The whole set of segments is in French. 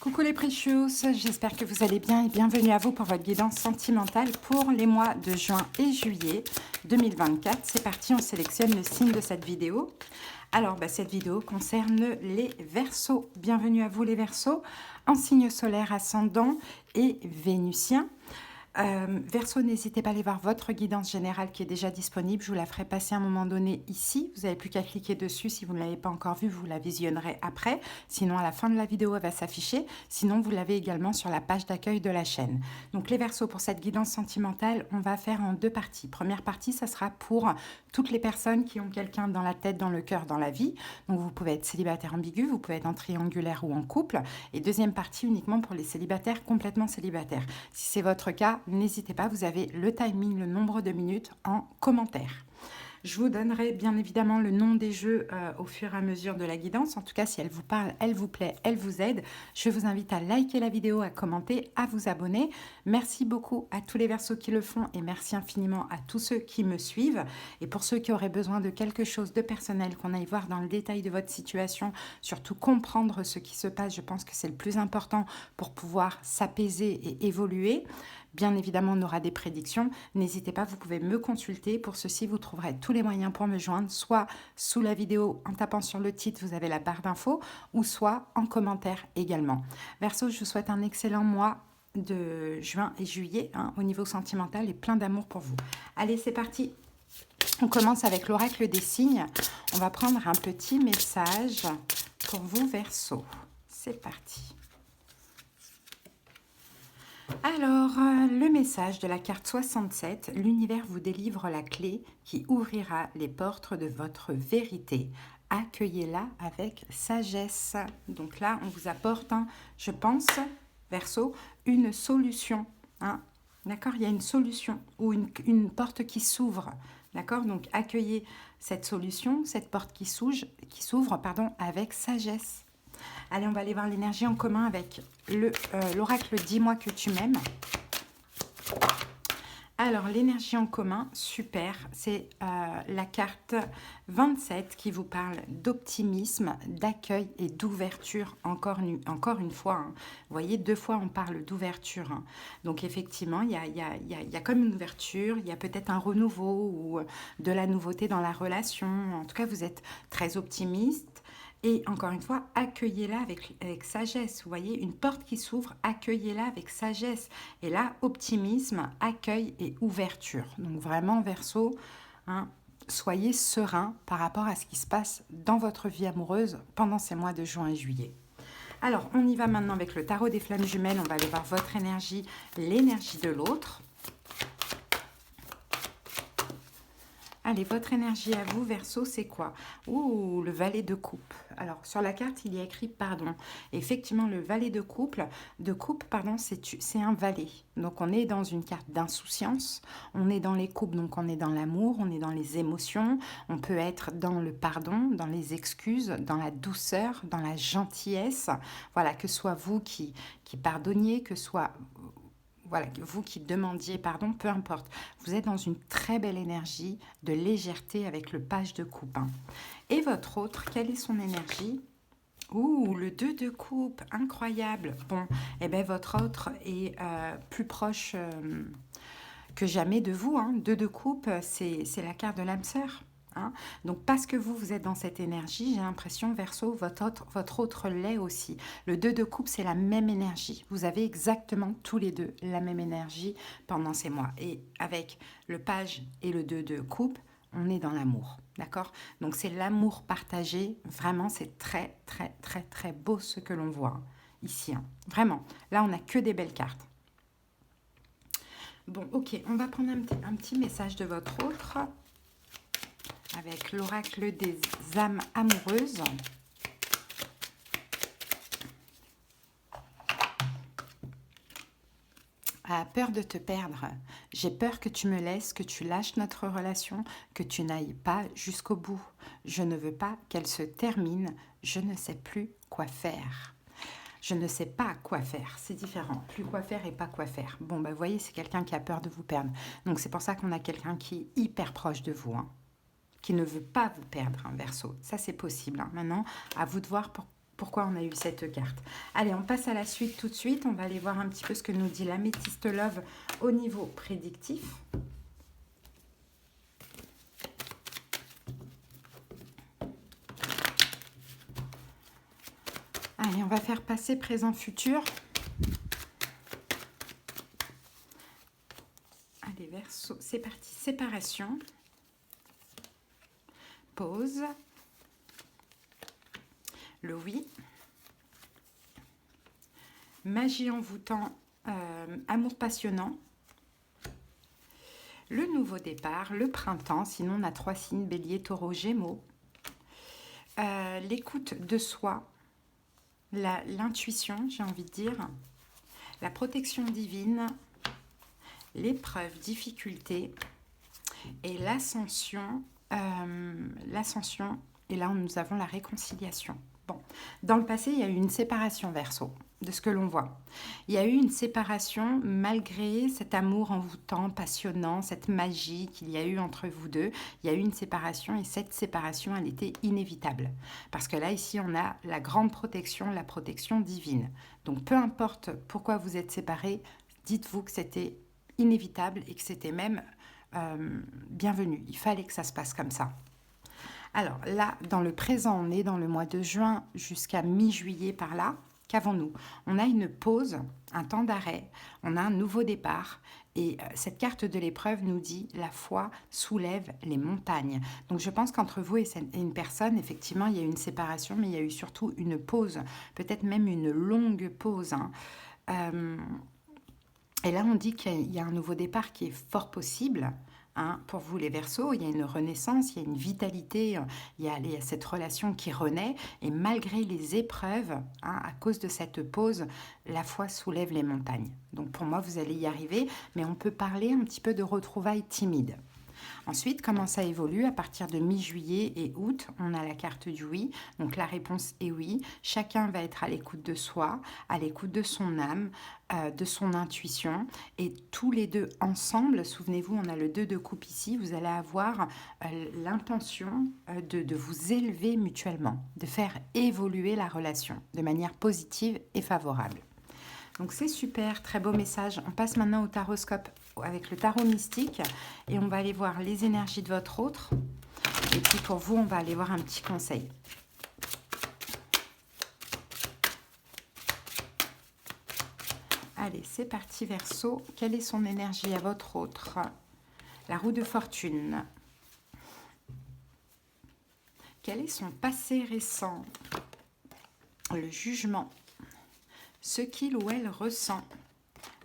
Coucou les Precious, j'espère que vous allez bien et bienvenue à vous pour votre guidance sentimentale pour les mois de juin et juillet 2024. C'est parti, on sélectionne le signe de cette vidéo. Alors, cette vidéo concerne les Verseaux. Bienvenue à vous les Verseaux, en signe solaire ascendant et vénusien. Verseau, n'hésitez pas à aller voir votre guidance générale qui est déjà disponible. Je vous la ferai passer à un moment donné ici. Vous n'avez plus qu'à cliquer dessus. Si vous ne l'avez pas encore vue, vous la visionnerez après. Sinon, à la fin de la vidéo, elle va s'afficher. Sinon, vous l'avez également sur la page d'accueil de la chaîne. Donc, les Verseaux, pour cette guidance sentimentale, on va faire en deux parties. Première partie, ça sera pour toutes les personnes qui ont quelqu'un dans la tête, dans le cœur, dans la vie. Donc, vous pouvez être célibataire ambigu, vous pouvez être en triangulaire ou en couple. Et deuxième partie, uniquement pour les célibataires, complètement célibataires. Si c'est votre cas, n'hésitez pas, vous avez le timing, le nombre de minutes en commentaire. Je vous donnerai bien évidemment le nom des jeux au fur et à mesure de la guidance. En tout cas, si elle vous parle, elle vous plaît, elle vous aide, je vous invite à liker la vidéo, à commenter, à vous abonner. Merci beaucoup à tous les Verseaux qui le font et merci infiniment à tous ceux qui me suivent. Et pour ceux qui auraient besoin de quelque chose de personnel, qu'on aille voir dans le détail de votre situation, surtout comprendre ce qui se passe, je pense que c'est le plus important pour pouvoir s'apaiser et évoluer. Bien évidemment, on aura des prédictions. N'hésitez pas, vous pouvez me consulter. Pour ceci, vous trouverez tous les moyens pour me joindre, soit sous la vidéo en tapant sur le titre, vous avez la barre d'infos, ou soit en commentaire également. Verseau, je vous souhaite un excellent mois de juin et juillet au niveau sentimental et plein d'amour pour vous. Allez, c'est parti. On commence avec l'oracle des signes. On va prendre un petit message pour vous, Verseau. C'est parti. Alors, le message de la carte 67, l'univers vous délivre la clé qui ouvrira les portes de votre vérité. Accueillez-la avec sagesse. Donc là, on vous apporte, je pense, Verseau, une solution. D'accord, il y a une solution ou une porte qui s'ouvre. D'accord, donc accueillez cette solution, cette porte qui s'ouvre, avec sagesse. Allez, on va aller voir l'énergie en commun avec l'oracle « Dis-moi que tu m'aimes ». Alors, l'énergie en commun, super, c'est la carte 27 qui vous parle d'optimisme, d'accueil et d'ouverture, encore une fois. Vous voyez, deux fois on parle d'ouverture. Donc, effectivement, il y a comme une ouverture, il y a peut-être un renouveau ou de la nouveauté dans la relation. En tout cas, vous êtes très optimiste. Et encore une fois, accueillez-la avec sagesse. Vous voyez, une porte qui s'ouvre, accueillez-la avec sagesse. Et là, optimisme, accueil et ouverture. Donc vraiment, Verseau, soyez serein par rapport à ce qui se passe dans votre vie amoureuse pendant ces mois de juin et juillet. Alors, on y va maintenant avec le tarot des flammes jumelles. On va aller voir votre énergie, l'énergie de l'autre. Allez, votre énergie à vous, Verseau, c'est quoi? Ouh, le valet de coupe. Alors, sur la carte, il y a écrit pardon. Effectivement, le valet de coupe, c'est un valet. Donc, on est dans une carte d'insouciance. On est dans les coupes, donc on est dans l'amour, on est dans les émotions. On peut être dans le pardon, dans les excuses, dans la douceur, dans la gentillesse. Voilà, que ce soit vous qui pardonniez, que ce soit... Voilà, vous qui demandiez pardon, peu importe. Vous êtes dans une très belle énergie de légèreté avec le page de coupe. Et votre autre, quelle est son énergie? Ouh, le 2 de coupe, incroyable. Bon, votre autre est plus proche que jamais de vous. 2 de coupe, c'est la carte de l'âme sœur. Donc, parce que vous êtes dans cette énergie, j'ai l'impression, Verseau, votre autre l'est aussi. Le 2 de coupe, c'est la même énergie. Vous avez exactement tous les deux la même énergie pendant ces mois. Et avec le page et le 2 de coupe, on est dans l'amour, d'accord? Donc, c'est l'amour partagé. Vraiment, c'est très, très, très, très beau ce que l'on voit ici. Vraiment, là, on n'a que des belles cartes. Bon, ok, on va prendre un petit message de votre autre avec l'oracle des âmes amoureuses. A peur de te perdre. J'ai peur que tu me laisses, que tu lâches notre relation, que tu n'ailles pas jusqu'au bout. Je ne veux pas qu'elle se termine. Je ne sais plus quoi faire. Je ne sais pas quoi faire, c'est différent. Plus quoi faire et pas quoi faire. Bon, vous voyez, c'est quelqu'un qui a peur de vous perdre. Donc, c'est pour ça qu'on a quelqu'un qui est hyper proche de vous, qui ne veut pas vous perdre, Verseau. Ça, c'est possible. Maintenant, à vous de voir pourquoi on a eu cette carte. Allez, on passe à la suite tout de suite. On va aller voir un petit peu ce que nous dit l'améthyste Love au niveau prédictif. Allez, on va faire passé, présent, futur. Allez, Verseau, c'est parti. Séparation. Pause. Le oui. Magie envoûtant, amour passionnant. Le nouveau départ, le printemps. Sinon, on a 3 signes, Bélier, Taureau, Gémeaux. L'écoute de soi. L'intuition, j'ai envie de dire, la protection divine, l'épreuve, difficulté et l'ascension. Et là, nous avons la réconciliation. Bon, dans le passé, il y a eu une séparation, Verseau, de ce que l'on voit. Il y a eu une séparation malgré cet amour envoûtant, passionnant, cette magie qu'il y a eu entre vous deux. Il y a eu une séparation et cette séparation, elle était inévitable. Parce que là, ici, on a la grande protection, la protection divine. Donc, peu importe pourquoi vous êtes séparés, dites-vous que c'était inévitable et que c'était même bienvenu. Il fallait que ça se passe comme ça. Alors là, dans le présent, on est dans le mois de juin jusqu'à mi-juillet par là. Qu'avons-nous? On a une pause, un temps d'arrêt, on a un nouveau départ. Et cette carte de l'épreuve nous dit « La foi soulève les montagnes ». Donc je pense qu'entre vous et une personne, effectivement, il y a eu une séparation, mais il y a eu surtout une pause, peut-être même une longue pause. Et là, on dit qu'il y a un nouveau départ qui est fort possible. Pour vous les Verseaux, il y a une renaissance, il y a une vitalité, il y a cette relation qui renaît et malgré les épreuves, à cause de cette pause, la foi soulève les montagnes. Donc pour moi, vous allez y arriver, mais on peut parler un petit peu de retrouvailles timides. Ensuite, comment ça évolue? À partir de mi-juillet et août, on a la carte du oui. Donc la réponse est oui. Chacun va être à l'écoute de soi, à l'écoute de son âme, de son intuition. Et tous les deux ensemble, souvenez-vous, on a le 2 de coupe ici, vous allez avoir l'intention de vous élever mutuellement, de faire évoluer la relation de manière positive et favorable. Donc c'est super, très beau message. On passe maintenant au taroscope avec le tarot mystique et on va aller voir les énergies de votre autre. Et puis pour vous, on va aller voir un petit conseil. Allez, c'est parti Verseau. Quelle est son énergie à votre autre? La roue de fortune. Quel est son passé récent? Le jugement. Ce qu'il ou elle ressent.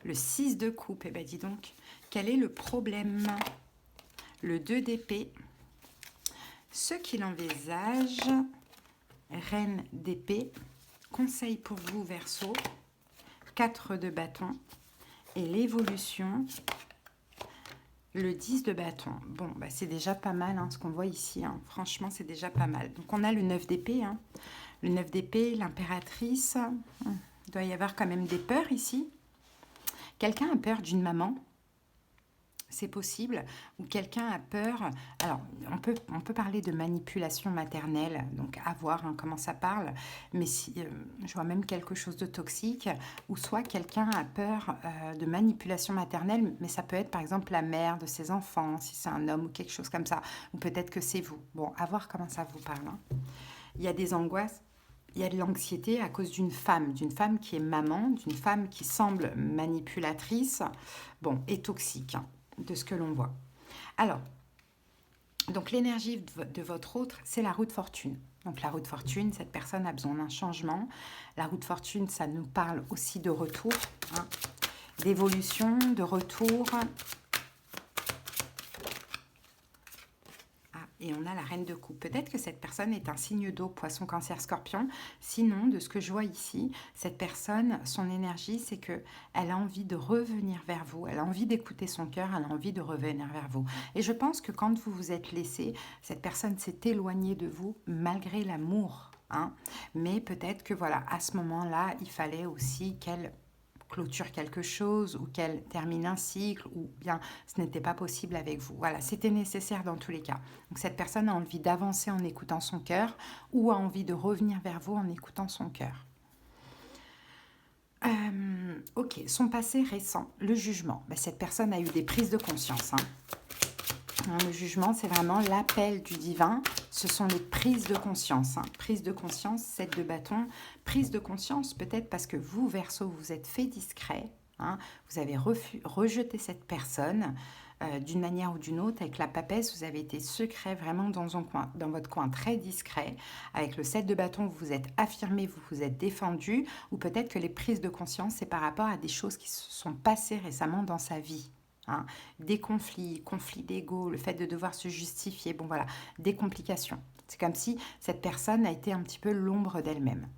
Le 6 de coupe. Eh bien, dis donc, quel est le problème? Le 2 d'épée. Ce qu'il envisage. Reine d'épée. Conseil pour vous, Verseau. 4 de bâton. Et l'évolution. Le 10 de bâton. Bon, bah, c'est déjà pas mal ce qu'on voit ici. Franchement, c'est déjà pas mal. Donc, on a le 9 d'épée. Le 9 d'épée, l'impératrice. Il doit y avoir quand même des peurs ici. Quelqu'un a peur d'une maman, c'est possible, ou quelqu'un a peur... Alors, on peut parler de manipulation maternelle, donc à voir comment ça parle, mais si, je vois même quelque chose de toxique, ou soit quelqu'un a peur de manipulation maternelle, mais ça peut être par exemple la mère de ses enfants, si c'est un homme ou quelque chose comme ça, ou peut-être que c'est vous. Bon, à voir comment ça vous parle. Il y a des angoisses. Il y a de l'anxiété à cause d'une femme qui est maman, d'une femme qui semble manipulatrice, bon, et toxique, de ce que l'on voit. Alors, donc l'énergie de votre autre, c'est la roue de fortune. Donc la roue de fortune, cette personne a besoin d'un changement. La roue de fortune, ça nous parle aussi de retour, d'évolution, de retour. Et on a la reine de coupe. Peut-être que cette personne est un signe d'eau, poisson, cancer, scorpion. Sinon, de ce que je vois ici, cette personne, son énergie, c'est qu'elle a envie de revenir vers vous. Elle a envie d'écouter son cœur, elle a envie de revenir vers vous. Et je pense que quand vous vous êtes laissé, cette personne s'est éloignée de vous malgré l'amour. Mais peut-être que voilà, à ce moment-là, il fallait aussi qu'elle clôture quelque chose ou qu'elle termine un cycle ou bien ce n'était pas possible avec vous. Voilà, c'était nécessaire dans tous les cas. Donc cette personne a envie d'avancer en écoutant son cœur ou a envie de revenir vers vous en écoutant son cœur. Ok, son passé récent, le jugement. Ben, cette personne a eu des prises de conscience. Le jugement, c'est vraiment l'appel du divin. Ce sont les prises de conscience. Prise de conscience, 7 de bâton. Prise de conscience, peut-être parce que vous, Verseau, vous êtes fait discret. Vous avez rejeté cette personne d'une manière ou d'une autre. Avec la papesse, vous avez été secret vraiment dans votre coin très discret. Avec le 7 de bâton, vous vous êtes affirmé, vous vous êtes défendu. Ou peut-être que les prises de conscience, c'est par rapport à des choses qui se sont passées récemment dans sa vie. Des conflits d'ego, le fait de devoir se justifier, bon voilà, des complications. C'est comme si cette personne a été un petit peu l'ombre d'elle-même.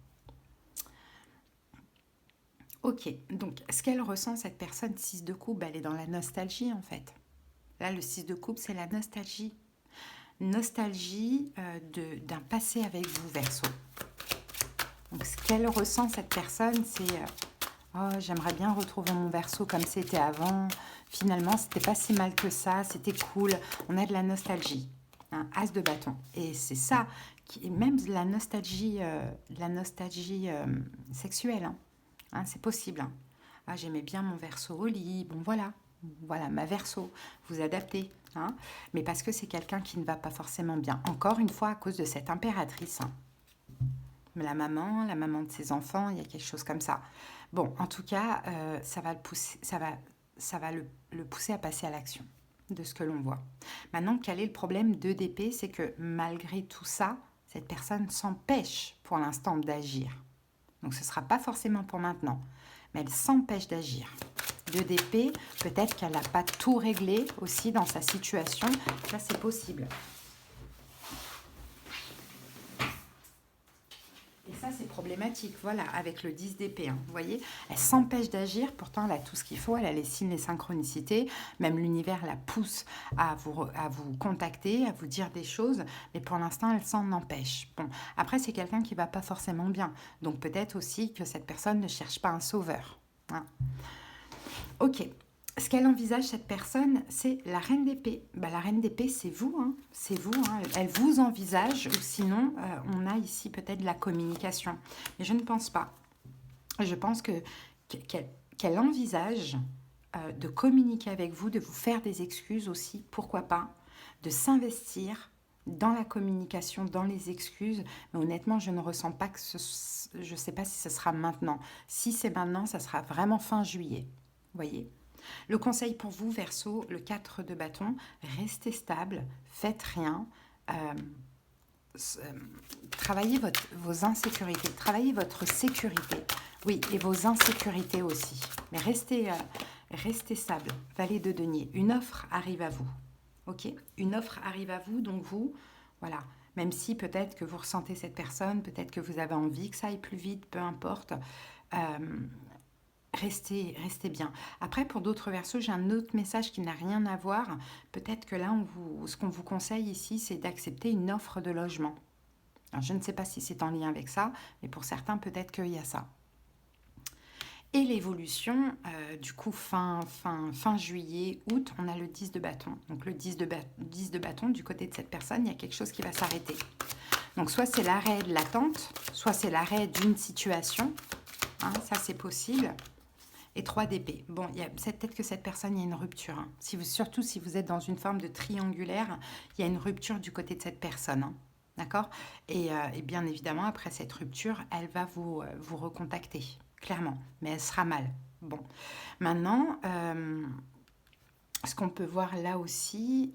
Ok, donc ce qu'elle ressent, cette personne, 6 de coupe, elle est dans la nostalgie en fait. Là, le 6 de coupe, c'est la nostalgie. Nostalgie d'un passé avec vous, Verseau. Donc ce qu'elle ressent, cette personne, c'est oh, j'aimerais bien retrouver mon Verseau comme c'était avant. Finalement, c'était pas si mal que ça, c'était cool. On a de la nostalgie, As de bâton. Et c'est ça, même la nostalgie sexuelle, c'est possible. Ah, j'aimais bien mon Verseau au lit, bon voilà ma Verseau, vous adaptez. Mais parce que c'est quelqu'un qui ne va pas forcément bien. Encore une fois, à cause de cette impératrice. La maman de ses enfants, il y a quelque chose comme ça. Bon, en tout cas, ça va le pousser à passer à l'action, de ce que l'on voit. Maintenant, quel est le problème d'EDP? C'est que malgré tout ça, cette personne s'empêche pour l'instant d'agir. Donc ce ne sera pas forcément pour maintenant, mais elle s'empêche d'agir. D'EDP, peut-être qu'elle n'a pas tout réglé aussi dans sa situation. Ça, c'est possible. Ça, c'est problématique, voilà, avec le 10 d'épée. Vous voyez, elle s'empêche d'agir, pourtant elle a tout ce qu'il faut, elle a les signes, les synchronicités, même l'univers la pousse à vous contacter, à vous dire des choses, mais pour l'instant, elle s'en empêche. Bon, après, c'est quelqu'un qui ne va pas forcément bien, donc peut-être aussi que cette personne ne cherche pas un sauveur. Ok. Ce qu'elle envisage, cette personne, c'est la reine d'épée. La reine d'épée, c'est vous. C'est vous. Elle vous envisage, ou sinon, on a ici peut-être de la communication. Mais je ne pense pas. Je pense qu'elle envisage de communiquer avec vous, de vous faire des excuses aussi, pourquoi pas, de s'investir dans la communication, dans les excuses. Mais honnêtement, je ne ressens pas que je ne sais pas si ce sera maintenant. Si c'est maintenant, ça sera vraiment fin juillet. Vous voyez ? Le conseil pour vous, Verseau, le 4 de bâton, restez stable, faites rien, travaillez vos insécurités, travaillez votre sécurité, oui, et vos insécurités aussi. Mais restez stable, valet de denier. Une offre arrive à vous, ok? Une offre arrive à vous, donc vous, voilà. Même si peut-être que vous ressentez cette personne, peut-être que vous avez envie que ça aille plus vite, peu importe. Restez bien. Après, pour d'autres Verseaux, j'ai un autre message qui n'a rien à voir. Peut-être que là, ce qu'on vous conseille ici, c'est d'accepter une offre de logement. Alors, je ne sais pas si c'est en lien avec ça, mais pour certains, peut-être qu'il y a ça. Et l'évolution, du coup, fin juillet, août, on a le 10 de bâton. Donc, le 10 de bâton, du côté de cette personne, il y a quelque chose qui va s'arrêter. Donc, soit c'est l'arrêt de l'attente, soit c'est l'arrêt d'une situation. Ça, c'est possible. Et 3 d'épée. Bon, peut-être que cette personne, il y a une rupture. Surtout si vous êtes dans une forme de triangulaire, il y a une rupture du côté de cette personne. D'accord ? Et bien évidemment, après cette rupture, elle va vous recontacter, clairement. Mais elle sera mal. Bon. Maintenant, ce qu'on peut voir là aussi...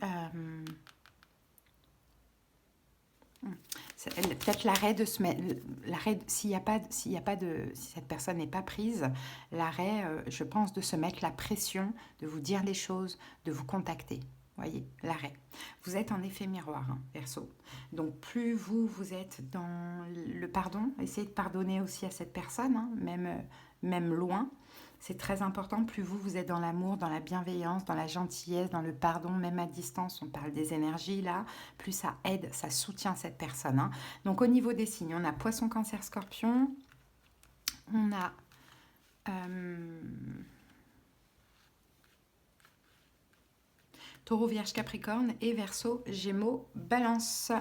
peut-être l'arrêt de se mettre, si cette personne n'est pas prise, l'arrêt, je pense, de se mettre la pression, de vous dire les choses, de vous contacter. Voyez, l'arrêt. Vous êtes en effet miroir, Verseau. Donc plus vous êtes dans le pardon, essayez de pardonner aussi à cette personne, même loin. C'est très important, plus vous êtes dans l'amour, dans la bienveillance, dans la gentillesse, dans le pardon, même à distance, on parle des énergies là, plus ça aide, ça soutient cette personne. Donc au niveau des signes, on a Poisson, Cancer, Scorpion, on a Taureau, Vierge, Capricorne et Verseau, Gémeaux, Balance.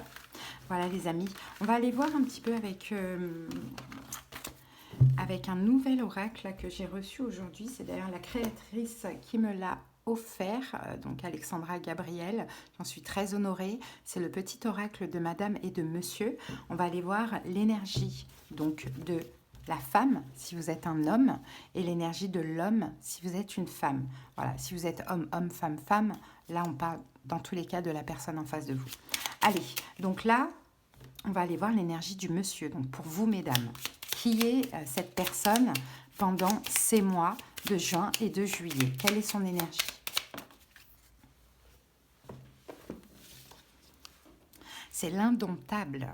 Voilà les amis, on va aller voir un petit peu avec un nouvel oracle là, que j'ai reçu aujourd'hui. C'est d'ailleurs la créatrice qui me l'a offert, donc Alexandra Gabriel. J'en suis très honorée. C'est le petit oracle de Madame et de Monsieur. On va aller voir l'énergie donc de la femme si vous êtes un homme et l'énergie de l'homme si vous êtes une femme. Voilà, si vous êtes homme, homme, femme, femme, là on parle dans tous les cas de la personne en face de vous. Allez, donc là, on va aller voir l'énergie du monsieur. Donc pour vous, mesdames, qui est cette personne pendant ces mois de juin et de juillet? Quelle est son énergie? C'est l'indomptable.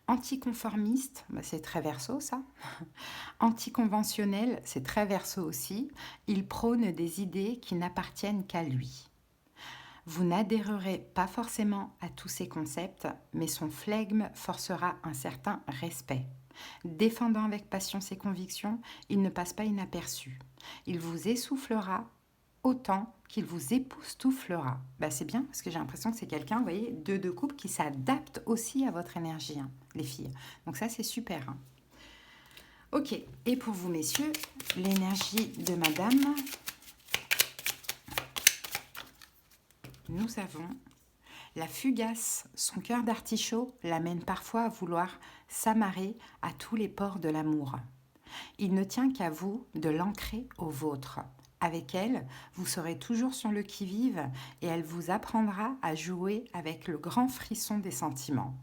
Anticonformiste, bah c'est très Verseau ça. Anticonventionnel, c'est très Verseau aussi. Il prône des idées qui n'appartiennent qu'à lui. Vous n'adhérerez pas forcément à tous ces concepts, mais son flegme forcera un certain respect. Défendant avec passion ses convictions, il ne passe pas inaperçu. Il vous essoufflera autant qu'il vous époustouflera. Bah, c'est bien parce que j'ai l'impression que c'est quelqu'un, vous voyez, de couple qui s'adapte aussi à votre énergie, hein, les filles. Donc ça, c'est super. Hein. Ok, et pour vous, messieurs, l'énergie de madame, nous avons la fugace. Son cœur d'artichaut l'amène parfois à vouloir s'amarrer à tous les ports de l'amour. Il ne tient qu'à vous de l'ancrer au vôtre. Avec elle, vous serez toujours sur le qui-vive et elle vous apprendra à jouer avec le grand frisson des sentiments.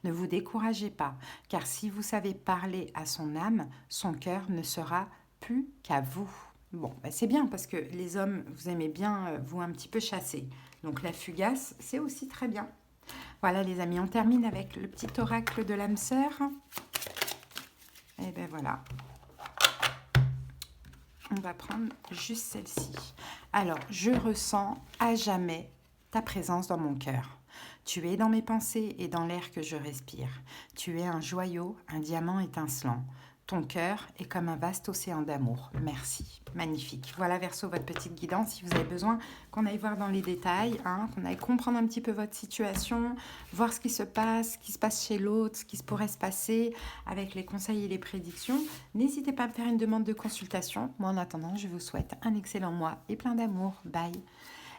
Ne vous découragez pas, car si vous savez parler à son âme, son cœur ne sera plus qu'à vous. Bon, ben c'est bien parce que les hommes, vous aimez bien vous un petit peu chasser. Donc la fugace, c'est aussi très bien. Voilà les amis, on termine avec le petit oracle de l'âme sœur. Et ben voilà. On va prendre juste celle-ci. Alors, je ressens à jamais ta présence dans mon cœur. Tu es dans mes pensées et dans l'air que je respire. Tu es un joyau, un diamant étincelant. Ton cœur est comme un vaste océan d'amour. Merci. Magnifique. Voilà, Verseau, votre petite guidance. Si vous avez besoin qu'on aille voir dans les détails, hein, qu'on aille comprendre un petit peu votre situation, voir ce qui se passe chez l'autre, ce qui pourrait se passer avec les conseils et les prédictions, n'hésitez pas à me faire une demande de consultation. Moi, en attendant, je vous souhaite un excellent mois et plein d'amour. Bye.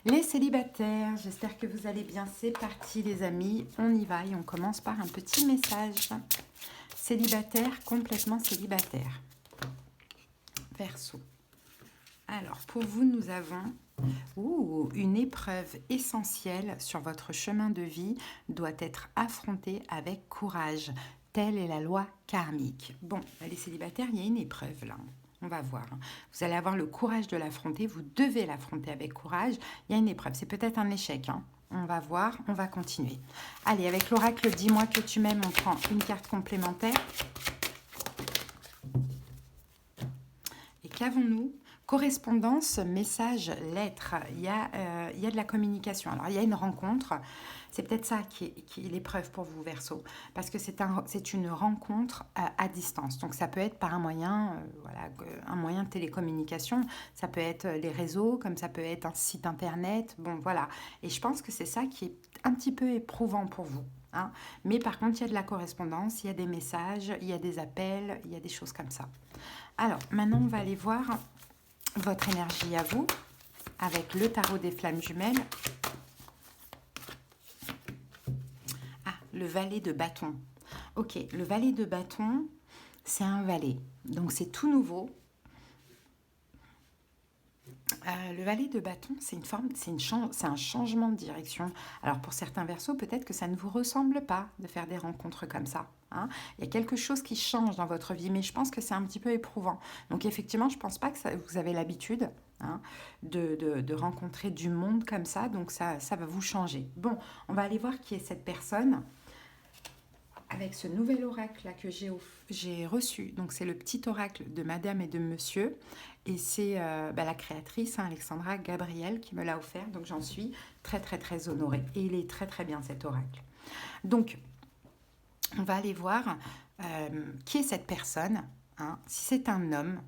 Les célibataires, j'espère que vous allez bien. C'est parti, les amis. On y va et on commence par un petit message. Célibataire, complètement célibataire. Verseau. Alors, pour vous, nous avons une épreuve essentielle sur votre chemin de vie doit être affrontée avec courage. Telle est la loi karmique. Bon, les célibataires, il y a une épreuve là. On va voir. Vous allez avoir le courage de l'affronter. Vous devez l'affronter avec courage. Il y a une épreuve. C'est peut-être un échec. Hein. On va voir. On va continuer. Allez, avec l'oracle Dis-moi que tu m'aimes, on prend une carte complémentaire. Et qu'avons-nous? Correspondance, message, lettre. Il y a de la communication. Alors, il y a une rencontre. C'est peut-être ça qui est l'épreuve pour vous, Verseau. Parce que c'est une rencontre à distance. Donc, ça peut être par un moyen, un moyen de télécommunication. Ça peut être les réseaux, comme ça peut être un site internet. Bon, voilà. Et je pense que c'est ça qui est un petit peu éprouvant pour vous. Hein. Mais par contre, il y a de la correspondance, il y a des messages, il y a des appels, il y a des choses comme ça. Alors, maintenant, on va aller voir votre énergie à vous avec le tarot des flammes jumelles. Ah, le valet de bâton. Ok, le valet de bâton, c'est un valet. Donc, c'est tout nouveau. Le valet de bâton, c'est un changement de direction. Alors, pour certains Verseaux, peut-être que ça ne vous ressemble pas de faire des rencontres comme ça. Hein. Il y a quelque chose qui change dans votre vie, mais je pense que c'est un petit peu éprouvant. Donc, effectivement, je ne pense pas que vous avez l'habitude de rencontrer du monde comme ça. Donc, ça va vous changer. Bon, on va aller voir qui est cette personne. Avec ce nouvel oracle là que j'ai reçu, donc c'est le petit oracle de Madame et de Monsieur, et c'est la créatrice, Alexandra Gabriel, qui me l'a offert, donc j'en suis très très très honorée, et il est très très bien cet oracle. Donc, on va aller voir qui est cette personne, hein. Si c'est un homme,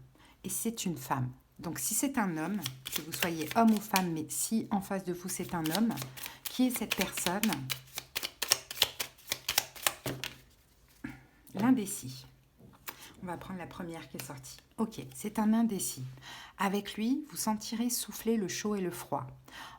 et c'est une femme. Donc si c'est un homme, que vous soyez homme ou femme, mais si en face de vous c'est un homme, qui est cette personne? L'indécis. On va prendre la première qui est sortie. Ok, c'est un indécis. Avec lui, vous sentirez souffler le chaud et le froid.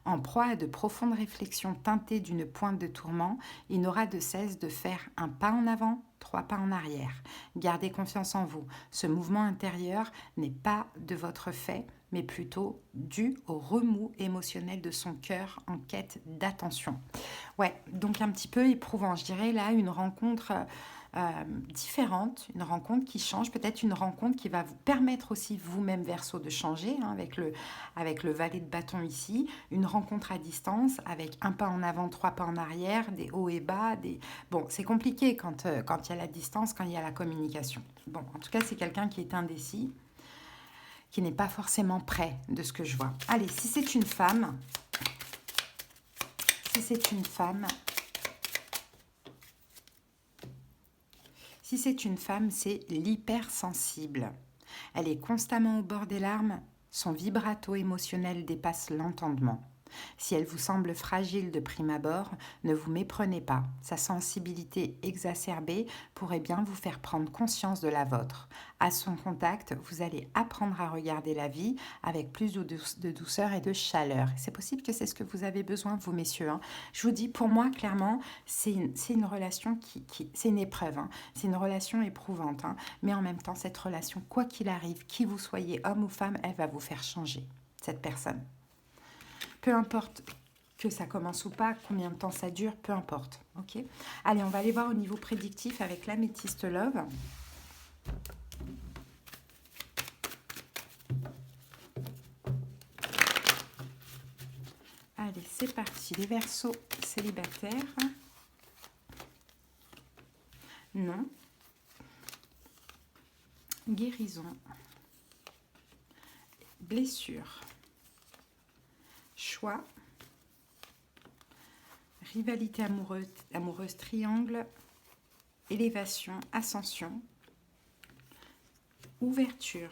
En proie à de profondes réflexions teintées d'une pointe de tourment, il n'aura de cesse de faire un pas en avant, 3 pas en arrière. Gardez confiance en vous. Ce mouvement intérieur n'est pas de votre fait, mais plutôt dû au remous émotionnel de son cœur en quête d'attention. Ouais, donc un petit peu éprouvant, je dirais là, une rencontre différente, une rencontre qui change, peut-être une rencontre qui va vous permettre aussi vous-même Verseau de changer, hein, avec le valet de bâton ici, une rencontre à distance avec un pas en avant, 3 pas en arrière, des hauts et bas, bon, c'est compliqué quand il y a la distance, quand il y a la communication. Bon, en tout cas, c'est quelqu'un qui est indécis, qui n'est pas forcément prêt de ce que je vois. Allez, si c'est une femme, c'est l'hypersensible. Elle est constamment au bord des larmes, son vibrato émotionnel dépasse l'entendement. Si elle vous semble fragile de prime abord, ne vous méprenez pas. Sa sensibilité exacerbée pourrait bien vous faire prendre conscience de la vôtre. À son contact, vous allez apprendre à regarder la vie avec plus de douceur et de chaleur. C'est possible que c'est ce que vous avez besoin, vous messieurs. Hein. Je vous dis, pour moi, clairement, c'est une relation c'est une épreuve. Hein. C'est une relation éprouvante. Hein. Mais en même temps, cette relation, quoi qu'il arrive, qui vous soyez, homme ou femme, elle va vous faire changer, cette personne. Peu importe que ça commence ou pas, combien de temps ça dure, peu importe. Ok. Allez, on va aller voir au niveau prédictif avec l'Améthyste Love. Allez, c'est parti. Les Verseaux célibataires. Non. Guérison. Blessure. Choix, rivalité amoureuse, triangle, élévation, ascension, ouverture,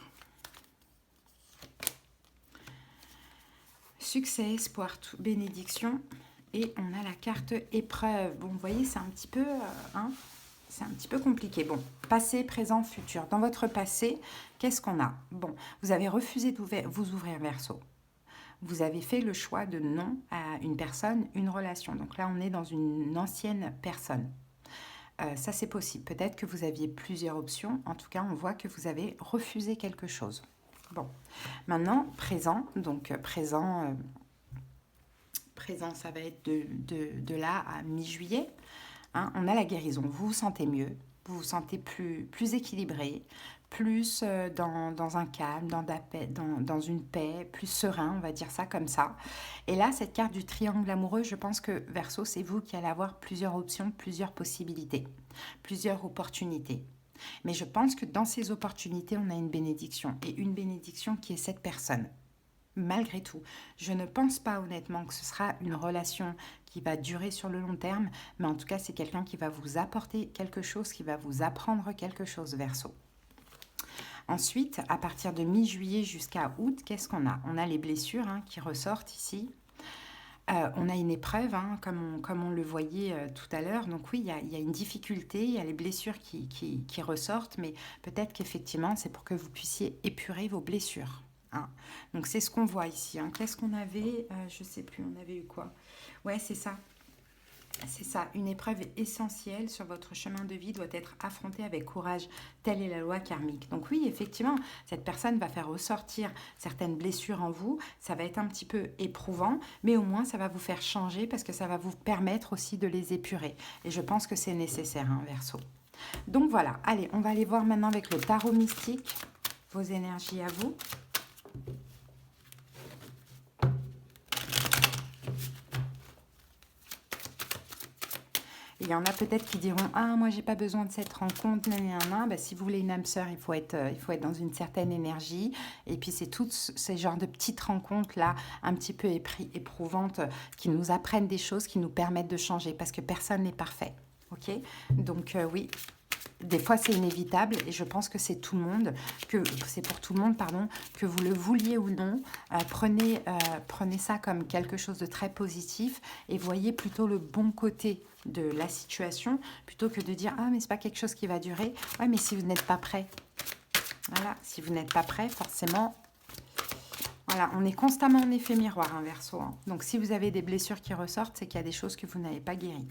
succès, espoir, bénédiction, et on a la carte épreuve. Bon, vous voyez, c'est un petit peu, c'est un petit peu compliqué. Bon, passé, présent, futur. Dans votre passé, qu'est-ce qu'on a? Bon, vous avez refusé de vous ouvrir Verseau. Vous avez fait le choix de non à une personne, une relation. Donc là, on est dans une ancienne personne. Ça, c'est possible. Peut-être que vous aviez plusieurs options. En tout cas, on voit que vous avez refusé quelque chose. Bon, maintenant, présent. Donc, présent, ça va être de là à mi-juillet. Hein, on a la guérison. Vous vous sentez mieux. Vous vous sentez plus équilibré, plus dans un calme, dans une paix, plus serein, on va dire ça comme ça. Et là, cette carte du triangle amoureux, je pense que Verseau, c'est vous qui allez avoir plusieurs options, plusieurs possibilités, plusieurs opportunités. Mais je pense que dans ces opportunités, on a une bénédiction. Et une bénédiction qui est cette personne. Malgré tout, je ne pense pas honnêtement que ce sera une relation qui va durer sur le long terme, mais en tout cas, c'est quelqu'un qui va vous apporter quelque chose, qui va vous apprendre quelque chose, Verseau. Ensuite, à partir de mi-juillet jusqu'à août, qu'est-ce qu'on a? On a les blessures qui ressortent ici. On a une épreuve, comme on le voyait tout à l'heure. Donc oui, il y a une difficulté, il y a les blessures qui ressortent, mais peut-être qu'effectivement, c'est pour que vous puissiez épurer vos blessures. Donc c'est ce qu'on voit ici. Qu'est-ce qu'on avait? Je ne sais plus, on avait eu quoi? Ouais, c'est ça. C'est ça, une épreuve essentielle sur votre chemin de vie doit être affrontée avec courage. Telle est la loi karmique. Donc oui, effectivement, cette personne va faire ressortir certaines blessures en vous. Ça va être un petit peu éprouvant, mais au moins ça va vous faire changer parce que ça va vous permettre aussi de les épurer. Et je pense que c'est nécessaire, Verseau. Donc voilà, allez, on va aller voir maintenant avec le tarot mystique, vos énergies à vous. Il y en a peut-être qui diront « Ah, moi, j'ai pas besoin de cette rencontre, si vous voulez une âme sœur, il faut être dans une certaine énergie. Et puis, c'est toutes ces genres de petites rencontres-là, un petit peu éprouvantes, qui nous apprennent des choses, qui nous permettent de changer, parce que personne n'est parfait. Ok. Donc, oui, des fois c'est inévitable et je pense que c'est tout le monde, que c'est pour tout le monde, pardon, que vous le vouliez ou non. Prenez ça comme quelque chose de très positif et voyez plutôt le bon côté de la situation plutôt que de dire ah mais c'est pas quelque chose qui va durer. Ouais, mais si vous n'êtes pas prêt, voilà, si vous n'êtes pas prêt, forcément. Voilà, on est constamment en effet miroir, hein, Verseau. Hein. Donc, si vous avez des blessures qui ressortent, c'est qu'il y a des choses que vous n'avez pas guéries.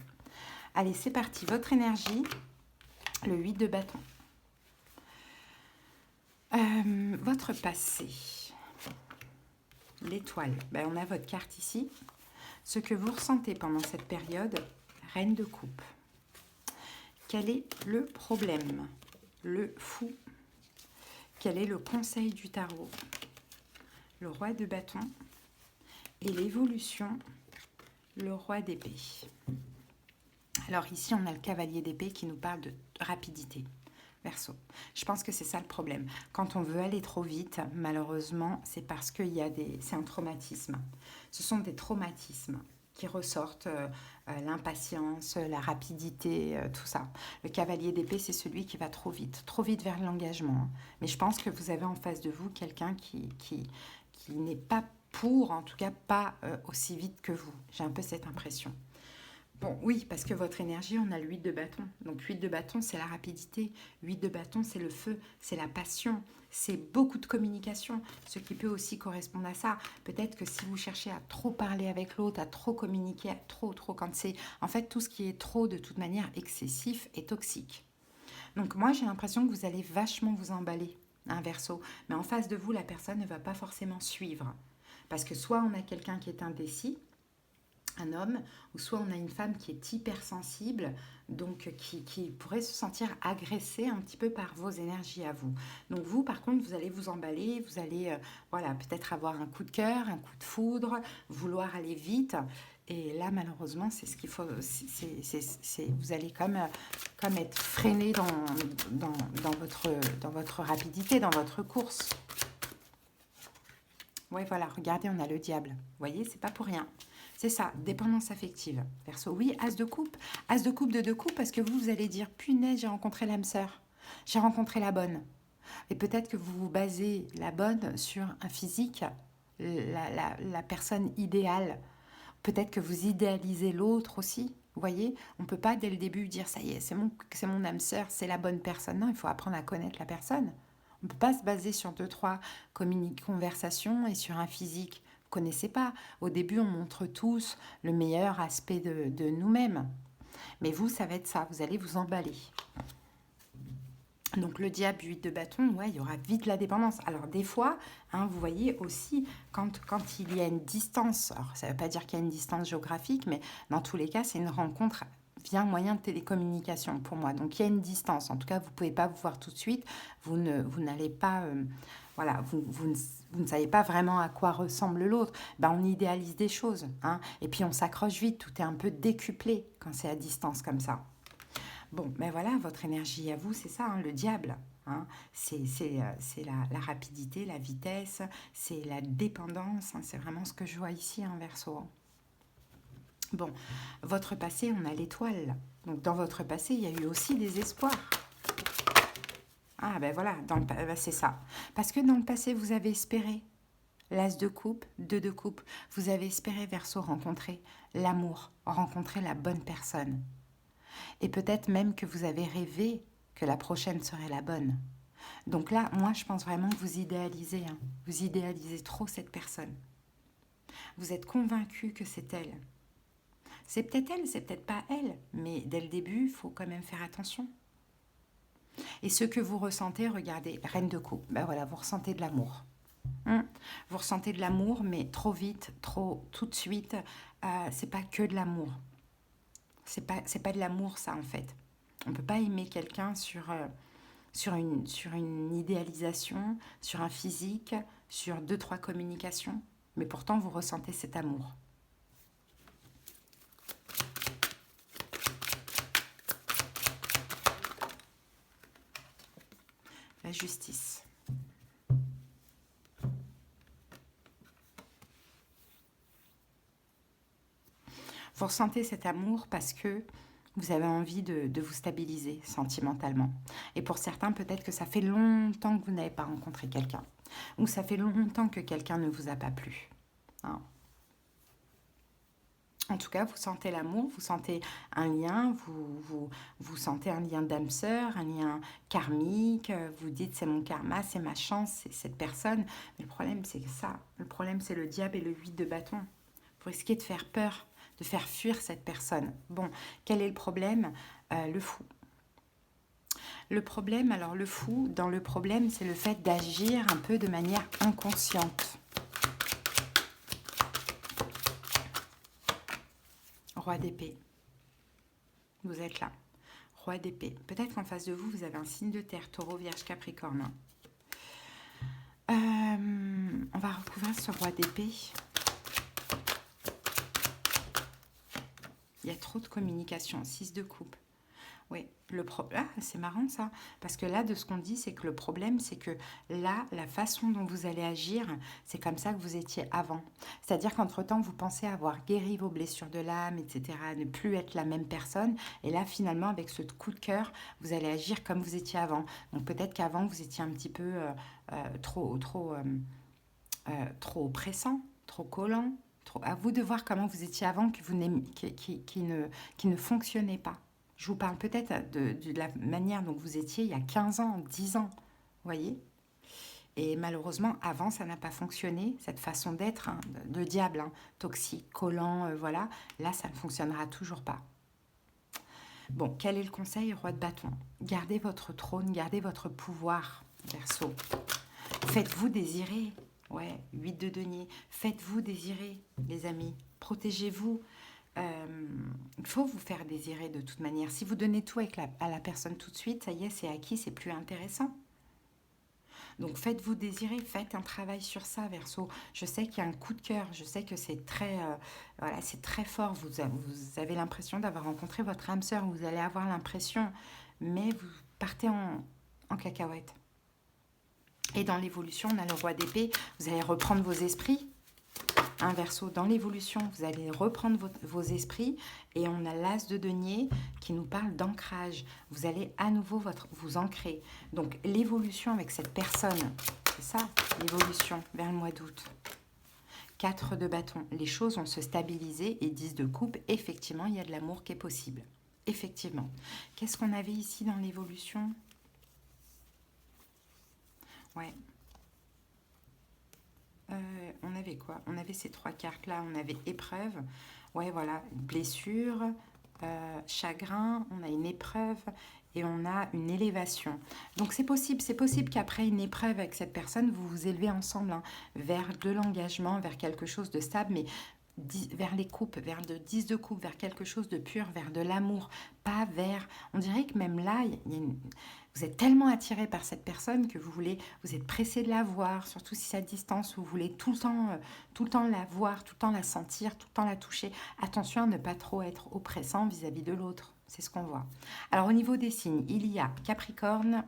Allez, c'est parti. Votre énergie, le 8 de bâton. Votre passé, l'étoile. Ben, on a votre carte ici. Ce que vous ressentez pendant cette période, reine de coupe. Quel est le problème? Le fou. Quel est le conseil du tarot? Le roi de bâton et l'évolution, le roi d'épée. Alors ici, on a le cavalier d'épée qui nous parle de rapidité. Verseau. Je pense que c'est ça le problème. Quand on veut aller trop vite, malheureusement, c'est parce qu'il y a c'est un traumatisme. Ce sont des traumatismes qui ressortent, l'impatience, la rapidité, tout ça. Le cavalier d'épée, c'est celui qui va trop vite vers l'engagement. Mais je pense que vous avez en face de vous quelqu'un qui n'est pas pour, en tout cas pas aussi vite que vous. J'ai un peu cette impression. Bon, oui, parce que votre énergie, on a le 8 de bâton. Donc 8 de bâton, c'est la rapidité. 8 de bâton, c'est le feu, c'est la passion, c'est beaucoup de communication, ce qui peut aussi correspondre à ça. Peut-être que si vous cherchez à trop parler avec l'autre, à trop communiquer, trop, quand c'est... En fait, tout ce qui est trop, de toute manière, excessif est toxique. Donc moi, j'ai l'impression que vous allez vachement vous emballer, un Verseau. Mais en face de vous, la personne ne va pas forcément suivre. Parce que soit on a quelqu'un qui est indécis, un homme, ou soit on a une femme qui est hypersensible, donc qui pourrait se sentir agressée un petit peu par vos énergies à vous. Donc vous, par contre, vous allez vous emballer, vous allez voilà, peut-être avoir un coup de cœur, un coup de foudre, vouloir aller vite. Et là, malheureusement, c'est ce qu'il faut. Vous allez comme être freiné dans votre rapidité, dans votre course. Oui, voilà, regardez, on a le diable. Vous voyez, c'est pas pour rien. C'est ça, dépendance affective. Verseau, oui, as de coupe. As de coupe de deux coups, parce que vous allez dire, punaise, j'ai rencontré l'âme sœur. J'ai rencontré la bonne. Et peut-être que vous vous basez la bonne sur un physique, la personne idéale. Peut-être que vous idéalisez l'autre aussi. Vous voyez, on ne peut pas dès le début dire, ça y est, c'est mon âme sœur, c'est la bonne personne. Non, il faut apprendre à connaître la personne. On ne peut pas se baser sur 2-3 conversations et sur un physique. Vous ne connaissez pas. Au début, on montre tous le meilleur aspect de nous-mêmes. Mais vous, ça va être ça. Vous allez vous emballer. Donc le diable, 8 de bâton, ouais, il y aura vite la dépendance. Alors des fois, hein, vous voyez aussi, quand il y a une distance, alors ça ne veut pas dire qu'il y a une distance géographique, mais dans tous les cas, c'est une rencontre via un moyen de télécommunication pour moi. Donc il y a une distance. En tout cas, vous ne pouvez pas vous voir tout de suite. Vous n'allez pas... voilà, vous ne savez pas vraiment à quoi ressemble l'autre. Ben, on idéalise des choses. Hein, et puis on s'accroche vite. Tout est un peu décuplé quand c'est à distance comme ça. Bon, ben voilà, votre énergie à vous, c'est ça, hein, le diable. Hein, c'est la rapidité, la vitesse, c'est la dépendance. Hein, c'est vraiment ce que je vois ici, hein, Verseau. Bon, votre passé, on a l'étoile. Donc, dans votre passé, il y a eu aussi des espoirs. Ah, ben voilà, ben c'est ça. Parce que dans le passé, vous avez espéré. L'as de coupe, 2 de coupe. Vous avez espéré, Verseau, rencontrer l'amour, rencontrer la bonne personne. Et peut-être même que vous avez rêvé que la prochaine serait la bonne. Donc là, moi, je pense vraiment que vous idéalisez. Hein. Vous idéalisez trop cette personne. Vous êtes convaincu que c'est elle. C'est peut-être elle, c'est peut-être pas elle. Mais dès le début, il faut quand même faire attention. Et ce que vous ressentez, regardez, reine de coupe. Ben voilà, vous ressentez de l'amour. Vous ressentez de l'amour, mais trop vite, trop tout de suite. C'est pas que de l'amour. C'est pas de l'amour, ça, en fait. On ne peut pas aimer quelqu'un sur une idéalisation, sur un physique, sur 2-3 communications. Mais pourtant, vous ressentez cet amour. La justice. Vous ressentez cet amour parce que Vous avez envie de vous stabiliser sentimentalement. Et pour certains, peut-être que ça fait longtemps que vous n'avez pas rencontré quelqu'un. Ou ça fait longtemps que quelqu'un ne vous a pas plu. Hein. En tout cas, vous sentez l'amour, vous sentez un lien, vous sentez un lien d'âme sœur, un lien karmique, vous dites c'est mon karma, c'est ma chance, c'est cette personne. Mais le problème, c'est ça. Le problème, c'est le diable et le 8 de bâton. Vous risquez de faire peur, de faire fuir cette personne. Bon, quel est le problème? Le fou. Le problème, alors le fou, dans le problème, c'est le fait d'agir un peu de manière inconsciente. Roi d'épée. Vous êtes là. Roi d'épée. Peut-être qu'en face de vous, vous avez un signe de terre, taureau, vierge, capricorne. On va recouvrir ce roi d'épée. Il y a trop de communication. 6 de coupe. Oui, c'est marrant ça, parce que là, de ce qu'on dit, c'est que le problème, c'est que là, la façon dont vous allez agir, c'est comme ça que vous étiez avant. C'est-à-dire qu'entre-temps, vous pensez avoir guéri vos blessures de l'âme, etc., ne plus être la même personne, et là, finalement, avec ce coup de cœur, vous allez agir comme vous étiez avant. Donc peut-être qu'avant, vous étiez un petit peu trop oppressant, trop collant, à vous de voir comment vous étiez avant, que vous qui ne fonctionnait pas. Je vous parle peut-être de la manière dont vous étiez il y a 15 ans, 10 ans, vous voyez. Et malheureusement, avant, ça n'a pas fonctionné, cette façon d'être, hein, de diable, hein, toxique, collant, voilà. Là, ça ne fonctionnera toujours pas. Bon, quel est le conseil, roi de bâton? Gardez votre trône, gardez votre pouvoir, Verseau. Faites-vous désirer. Ouais, 8 de denier. Faites-vous désirer, les amis. Protégez-vous. Il faut vous faire désirer de toute manière. Si vous donnez tout à la personne tout de suite, ça y est, c'est acquis, c'est plus intéressant. Donc faites-vous désirer, faites un travail sur ça, Verseau. Je sais qu'il y a un coup de cœur, je sais que c'est voilà, c'est très fort. Vous avez l'impression d'avoir rencontré votre âme sœur, vous allez avoir l'impression, mais vous partez en cacahuète. Et dans l'évolution, on a le roi d'épée, vous allez reprendre vos esprits. Un Verseau, dans l'évolution, vous allez reprendre vos esprits et on a l'as de denier qui nous parle d'ancrage. Vous allez à nouveau vous ancrer. Donc l'évolution avec cette personne, c'est ça, l'évolution vers le mois d'août. 4 de bâton, les choses vont se stabiliser et 10 de coupe, effectivement, il y a de l'amour qui est possible. Effectivement. Qu'est-ce qu'on avait ici dans l'évolution? Ouais. On avait quoi? On avait ces 3 cartes-là. On avait épreuve. Ouais, voilà. Blessure, chagrin. On a une épreuve et on a une élévation. Donc, c'est possible. C'est possible qu'après une épreuve avec cette personne, vous vous élevez ensemble hein, vers de l'engagement, vers quelque chose de stable, mais vers les coupes, vers de 10 de coupe, vers quelque chose de pur, vers de l'amour, pas vers... On dirait que même là, vous êtes tellement attiré par cette personne que vous êtes pressé de la voir, surtout si c'est à distance, vous voulez tout le temps la voir, tout le temps la sentir, tout le temps la toucher. Attention à ne pas trop être oppressant vis-à-vis de l'autre, c'est ce qu'on voit. Alors au niveau des signes, il y a Capricorne,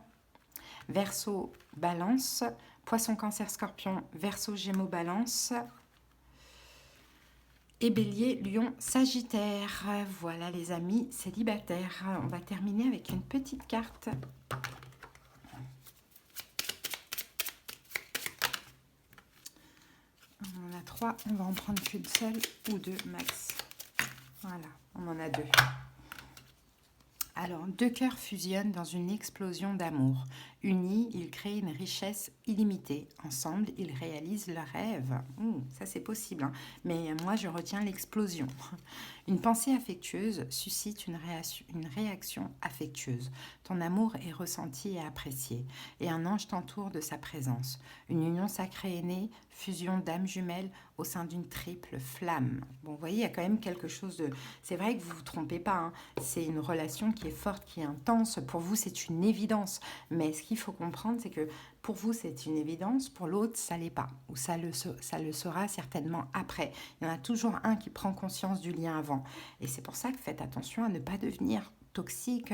Verseau, Balance, Poisson, Cancer, Scorpion, Verseau, Gémeaux, Balance... Et Bélier, Lion, Sagittaire. Voilà les amis célibataires. On va terminer avec une petite carte. On en a 3, on va en prendre qu'une seule ou 2 max. Voilà, on en a 2. Alors, 2 cœurs fusionnent dans une explosion d'amour. Unis, ils créent une richesse illimitée. Ensemble, ils réalisent leurs rêves. Ça, c'est possible, hein. Mais moi, je retiens l'explosion. Une pensée affectueuse suscite une réaction affectueuse. Ton amour est ressenti et apprécié. Et un ange t'entoure de sa présence. Une union sacrée est née, fusion d'âmes jumelles au sein d'une triple flamme. Bon, vous voyez, il y a quand même quelque chose de... C'est vrai que vous ne vous trompez pas, hein. C'est une relation qui est forte, qui est intense. Pour vous, c'est une évidence. Mais ce qu'il faut comprendre, c'est que pour vous, c'est une évidence. Pour l'autre, ça ne l'est pas. Ou ça le sera certainement après. Il y en a toujours un qui prend conscience du lien avant. Et c'est pour ça que faites attention à ne pas devenir toxique,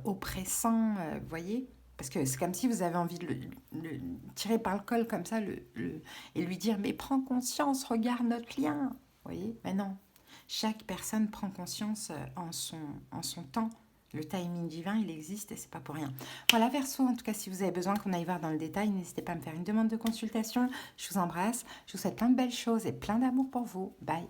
oppressant, vous voyez. Parce que c'est comme si vous avez envie de le tirer par le col comme ça et lui dire « Mais prends conscience, regarde notre lien !» Vous voyez. Mais non. Chaque personne prend conscience en son temps. Le timing divin, il existe et c'est pas pour rien. Voilà, Verseau, en tout cas, si vous avez besoin qu'on aille voir dans le détail, n'hésitez pas à me faire une demande de consultation. Je vous embrasse, je vous souhaite plein de belles choses et plein d'amour pour vous. Bye.